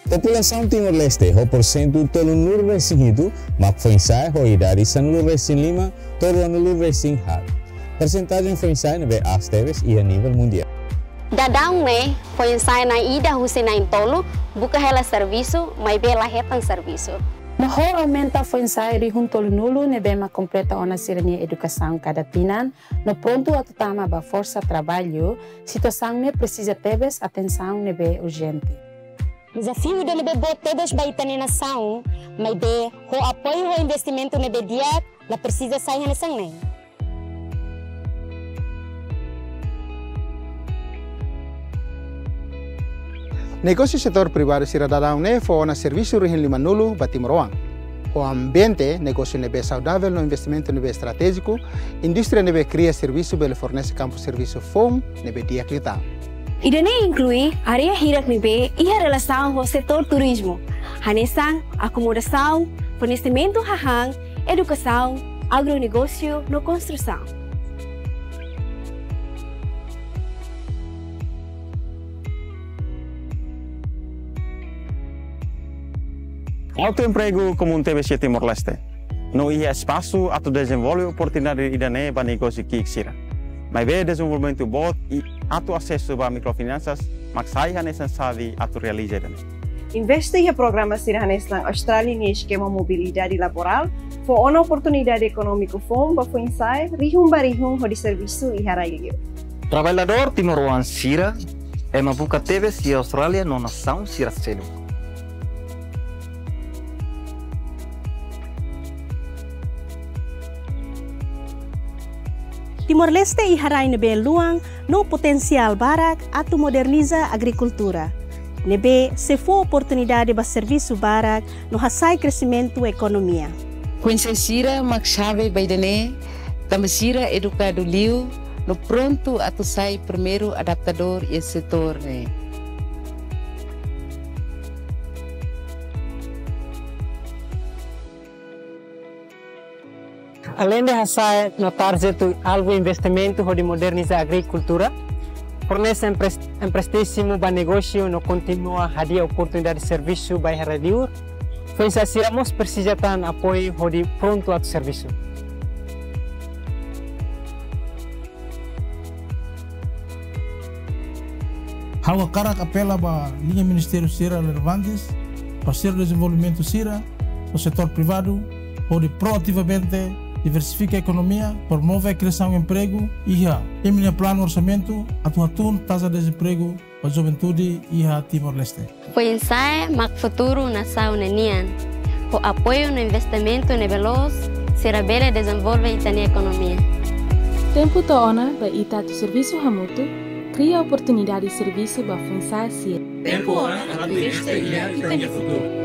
População Timor-Leste, o porcento todo nur resin itu, mak fensai hoi dari sanulu resin 5, todo anulu resin hal. Persentase fensai nebe asteves ia nível mundial. Dadang ne, fensai na ida husin na intolo, buka hela serviço, mas bela retan serviço. Mahor aumenta fensai junto nulo nebe ma completa ona sirenia educação cada tinan, no pronto a tutama ba força trabalho, situação ne precisa tebes atenção nebe urgente. Desafio de nebe bot tebes ba nação, mas de ho apoio ho investimento nebe diat, la precisa sair nação ne. Negócio setor privado cidadão ne foi na serviço rehin lima nulu batimoroang. O ambiente, negócio nebe saudável no investimento nebe estratégico, indústria nebe cria serviço bele fornece campo serviço fom nebe dia clitang. Idane inclui área hirak nebe e a relação com o setor turismo, hanesang, acomodação, fornecimento hahang, educação, agronegócio no construção. Autoemprego comum TBC Timor-Leste. No ia espaço a desenvolver oportunidade idane para negócio que xira. Mas bem desenvolvimento bot e atu acesso para microfinanças, mas sai necessário atu realizar. Investe em programas siranes na Austrália em esquema mobilidade laboral, for uma oportunidade econômica fom para fensai rihum barihum de serviço e harailio. Trabalhador Timor-Leste sira é uma buca TBC Austrália no nação sira selo. Timor-Leste iharai nebe luang no potensial barak atu moderniza agricultura. Nebe se for oportunidade para serviço barak no hasai crescimento economia. Conhecira maksave baidane, tamasira educado liu no pronto atu sai primeiro adaptador e setor ne. Além de assar no target algo investimento de modernizar a agricultura, fornece emprestíssimo para negócio no continua a dar oportunidade de serviço para reduzir, pois assiramos precisa ter apoio de pronto ao serviço. Hawa karak apela para linha Ministério Sira relevantes, para o desenvolvimento Sira, o setor privado, onde proativamente diversifica a economia, promove a criação de emprego e emite plano orçamento, atuação taxa de desemprego para a juventude e a Timor-Leste. Pensar mak futuro nação nenian, com apoio no investimento ne veloz, será bela desenvolver a economia. Tempo toona para ita tu serviço hamutu, cria oportunidade de serviço para pensar se. Tempo ona para tu futuro.